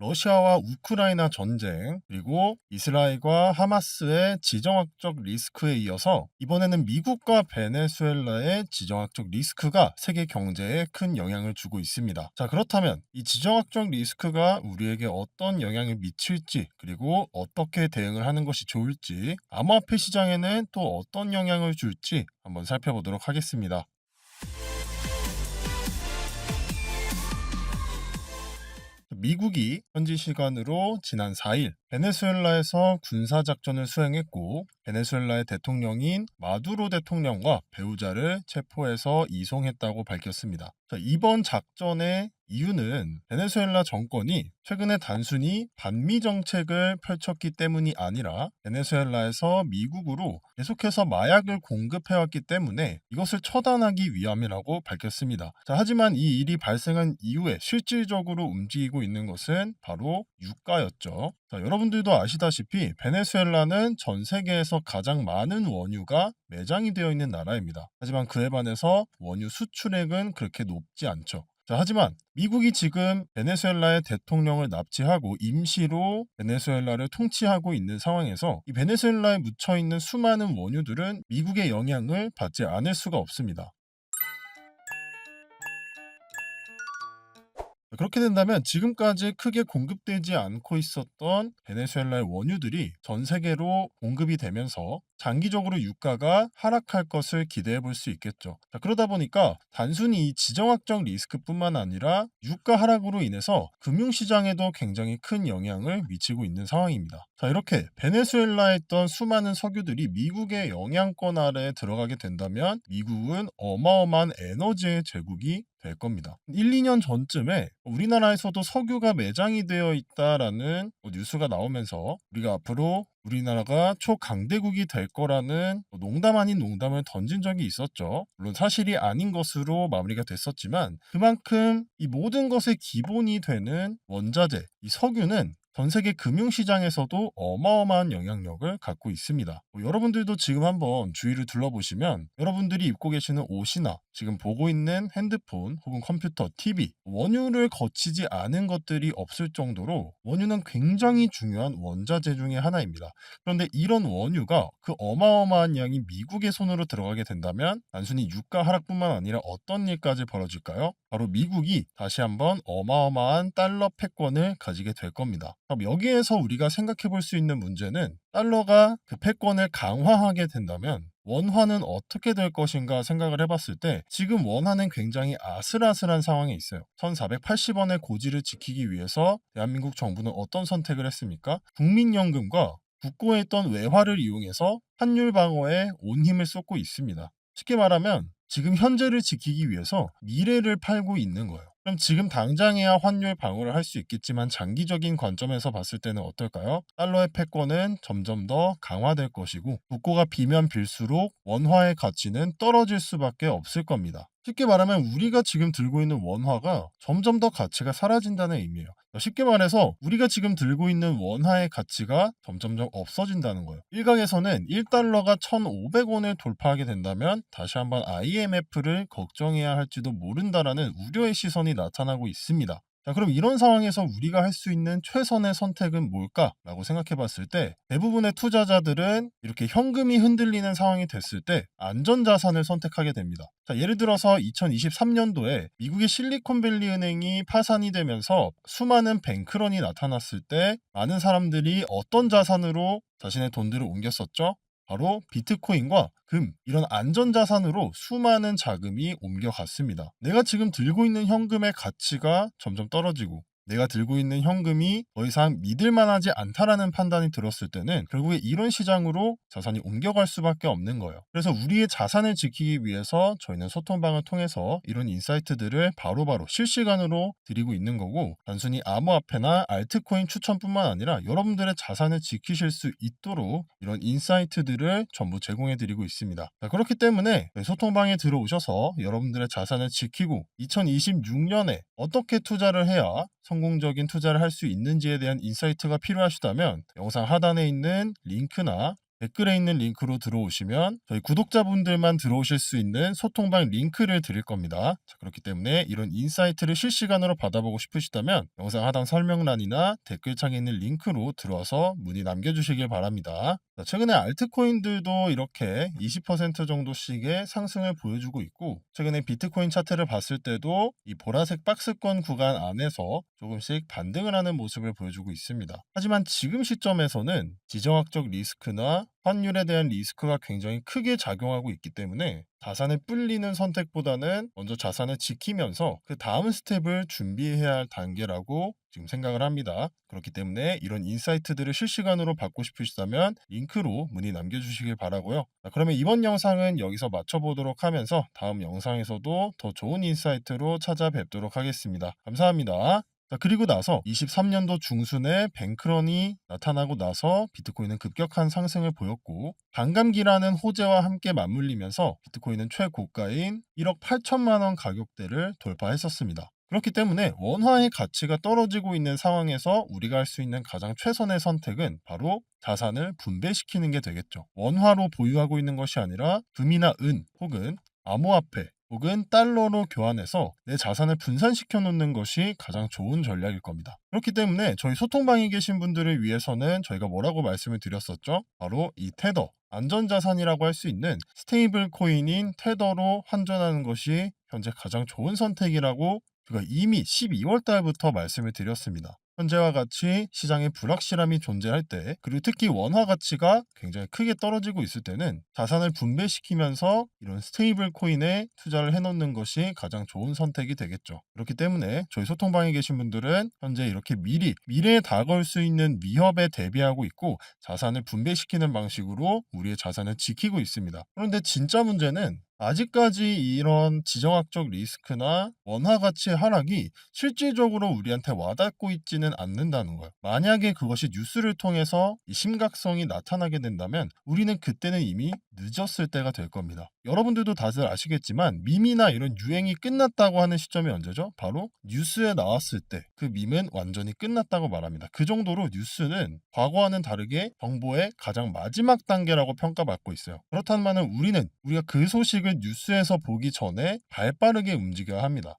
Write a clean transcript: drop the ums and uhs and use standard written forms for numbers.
러시아와 우크라이나 전쟁, 그리고 이스라엘과 하마스의 지정학적 리스크에 이어서 이번에는 미국과 베네수엘라의 지정학적 리스크가 세계 경제에 큰 영향을 주고 있습니다. 자, 그렇다면 이 지정학적 리스크가 우리에게 어떤 영향을 미칠지, 그리고 어떻게 대응을 하는 것이 좋을지, 암호화폐 시장에는 또 어떤 영향을 줄지 한번 살펴보도록 하겠습니다. 미국이 현지 시간으로 지난 4일 베네수엘라에서 군사작전을 수행했고, 베네수엘라의 대통령인 마두로 대통령과 배우자를 체포해서 이송했다고 밝혔습니다. 자, 이번 작전의 이유는 베네수엘라 정권이 최근에 단순히 반미 정책을 펼쳤기 때문이 아니라 베네수엘라에서 미국으로 계속해서 마약을 공급해왔기 때문에 이것을 처단하기 위함이라고 밝혔습니다. 자, 하지만 이 일이 발생한 이후에 실질적으로 움직이고 있는 것은 바로 유가였죠. 자, 여러분들도 아시다시피 베네수엘라는 전 세계에서 가장 많은 원유가 매장이 되어 있는 나라입니다. 하지만 그에 반해서 원유 수출액은 그렇게 높지 않죠. 자, 하지만 미국이 지금 베네수엘라의 대통령을 납치하고 임시로 베네수엘라를 통치하고 있는 상황에서 이 베네수엘라에 묻혀 있는 수많은 원유들은 미국의 영향을 받지 않을 수가 없습니다. 그렇게 된다면 지금까지 크게 공급되지 않고 있었던 베네수엘라의 원유들이 전 세계로 공급이 되면서 장기적으로 유가가 하락할 것을 기대해 볼 수 있겠죠. 자, 그러다 보니까 단순히 이 지정학적 리스크뿐만 아니라 유가 하락으로 인해서 금융시장에도 굉장히 큰 영향을 미치고 있는 상황입니다. 자, 이렇게 베네수엘라에 있던 수많은 석유들이 미국의 영향권 아래에 들어가게 된다면 미국은 어마어마한 에너지의 제국이 될 겁니다. 1-2년 전쯤에 우리나라에서도 석유가 매장이 되어 있다라는 뉴스가 나오면서 우리가 앞으로 우리나라가 초강대국이 될 거라는 농담 아닌 농담을 던진 적이 있었죠. 물론 사실이 아닌 것으로 마무리가 됐었지만 그만큼 이 모든 것의 기본이 되는 원자재, 이 석유는 전 세계 금융시장에서도 어마어마한 영향력을 갖고 있습니다. 여러분들도 지금 한번 주위를 둘러보시면 여러분들이 입고 계시는 옷이나 지금 보고 있는 핸드폰 혹은 컴퓨터, TV, 원유를 거치지 않은 것들이 없을 정도로 원유는 굉장히 중요한 원자재 중의 하나입니다. 그런데 이런 원유가 그 어마어마한 양이 미국의 손으로 들어가게 된다면 단순히 유가 하락뿐만 아니라 어떤 일까지 벌어질까요? 바로 미국이 다시 한번 어마어마한 달러 패권을 가지게 될 겁니다. 그럼 여기에서 우리가 생각해 볼 수 있는 문제는 달러가 그 패권을 강화하게 된다면 원화는 어떻게 될 것인가 생각을 해봤을 때 지금 원화는 굉장히 아슬아슬한 상황에 있어요. 1480원의 고지를 지키기 위해서 대한민국 정부는 어떤 선택을 했습니까? 국민연금과 국고에 있던 외화를 이용해서 환율 방어에 온 힘을 쏟고 있습니다. 쉽게 말하면 지금 현재를 지키기 위해서 미래를 팔고 있는 거예요. 그럼 지금 당장에야 환율 방어를 할 수 있겠지만 장기적인 관점에서 봤을 때는 어떨까요? 달러의 패권은 점점 더 강화될 것이고 국고가 비면 빌수록 원화의 가치는 떨어질 수밖에 없을 겁니다. 쉽게 말하면 우리가 지금 들고 있는 원화가 점점 더 가치가 사라진다는 의미예요. 쉽게 말해서 우리가 지금 들고 있는 원화의 가치가 점점점 없어진다는 거예요. 일각에서는 1달러가 1,500원을 돌파하게 된다면 다시 한번 IMF를 걱정해야 할지도 모른다라는 우려의 시선이 나타나고 있습니다. 자, 그럼 이런 상황에서 우리가 할 수 있는 최선의 선택은 뭘까라고 생각해 봤을 때 대부분의 투자자들은 이렇게 현금이 흔들리는 상황이 됐을 때 안전자산을 선택하게 됩니다. 자, 예를 들어서 2023년도에 미국의 실리콘밸리 은행이 파산이 되면서 수많은 뱅크런이 나타났을 때 많은 사람들이 어떤 자산으로 자신의 돈들을 옮겼었죠? 바로 비트코인과 금, 이런 안전자산으로 수많은 자금이 옮겨갔습니다. 내가 지금 들고 있는 현금의 가치가 점점 떨어지고 내가 들고 있는 현금이 더 이상 믿을만하지 않다라는 판단이 들었을 때는 결국에 이런 시장으로 자산이 옮겨갈 수밖에 없는 거예요. 그래서 우리의 자산을 지키기 위해서 저희는 소통방을 통해서 이런 인사이트들을 바로바로 실시간으로 드리고 있는 거고, 단순히 암호화폐나 알트코인 추천뿐만 아니라 여러분들의 자산을 지키실 수 있도록 이런 인사이트들을 전부 제공해 드리고 있습니다. 자, 그렇기 때문에 소통방에 들어오셔서 여러분들의 자산을 지키고 2026년에 어떻게 투자를 해야 성공적인 투자를 할 수 있는지에 대한 인사이트가 필요하시다면 영상 하단에 있는 링크나 댓글에 있는 링크로 들어오시면 저희 구독자분들만 들어오실 수 있는 소통방 링크를 드릴 겁니다. 자, 그렇기 때문에 이런 인사이트를 실시간으로 받아보고 싶으시다면 영상 하단 설명란이나 댓글창에 있는 링크로 들어와서 문의 남겨주시길 바랍니다. 자, 최근에 알트코인들도 이렇게 20% 정도씩의 상승을 보여주고 있고, 최근에 비트코인 차트를 봤을 때도 이 보라색 박스권 구간 안에서 조금씩 반등을 하는 모습을 보여주고 있습니다. 하지만 지금 시점에서는 지정학적 리스크나 환율에 대한 리스크가 굉장히 크게 작용하고 있기 때문에 자산을 불리는 선택보다는 먼저 자산을 지키면서 그 다음 스텝을 준비해야 할 단계라고 지금 생각을 합니다. 그렇기 때문에 이런 인사이트들을 실시간으로 받고 싶으시다면 링크로 문의 남겨주시길 바라고요. 자, 그러면 이번 영상은 여기서 마쳐보도록 하면서 다음 영상에서도 더 좋은 인사이트로 찾아뵙도록 하겠습니다. 감사합니다. 자, 그리고 나서 23년도 중순에 뱅크런이 나타나고 나서 비트코인은 급격한 상승을 보였고, 반감기라는 호재와 함께 맞물리면서 비트코인은 최고가인 1억 8천만 원 가격대를 돌파했었습니다. 그렇기 때문에 원화의 가치가 떨어지고 있는 상황에서 우리가 할 수 있는 가장 최선의 선택은 바로 자산을 분배시키는 게 되겠죠. 원화로 보유하고 있는 것이 아니라 금이나 은 혹은 암호화폐 혹은 달러로 교환해서 내 자산을 분산시켜 놓는 것이 가장 좋은 전략일 겁니다. 그렇기 때문에 저희 소통방에 계신 분들을 위해서는 저희가 뭐라고 말씀을 드렸었죠? 바로 이 테더, 안전자산이라고 할 수 있는 스테이블 코인인 테더로 환전하는 것이 현재 가장 좋은 선택이라고 제가 이미 12월 달부터 말씀을 드렸습니다. 현재와 같이 시장에 불확실함이 존재할 때, 그리고 특히 원화 가치가 굉장히 크게 떨어지고 있을 때는 자산을 분배시키면서 이런 스테이블 코인에 투자를 해놓는 것이 가장 좋은 선택이 되겠죠. 그렇기 때문에 저희 소통방에 계신 분들은 현재 이렇게 미리 미래에 다가올 수 있는 위협에 대비하고 있고 자산을 분배시키는 방식으로 우리의 자산을 지키고 있습니다. 그런데 진짜 문제는 아직까지 이런 지정학적 리스크나 원화 가치의 하락이 실질적으로 우리한테 와닿고 있지는 않는다는 거예요. 만약에 그것이 뉴스를 통해서 이 심각성이 나타나게 된다면 우리는 그때는 이미 늦었을 때가 될 겁니다. 여러분들도 다들 아시겠지만 밈이나 이런 유행이 끝났다고 하는 시점이 언제죠? 바로 뉴스에 나왔을 때 그 밈은 완전히 끝났다고 말합니다. 그 정도로 뉴스는 과거와는 다르게 정보의 가장 마지막 단계라고 평가받고 있어요. 그렇다면 우리가 그 소식을 뉴스에서 보기 전에 발빠르게 움직여야 합니다.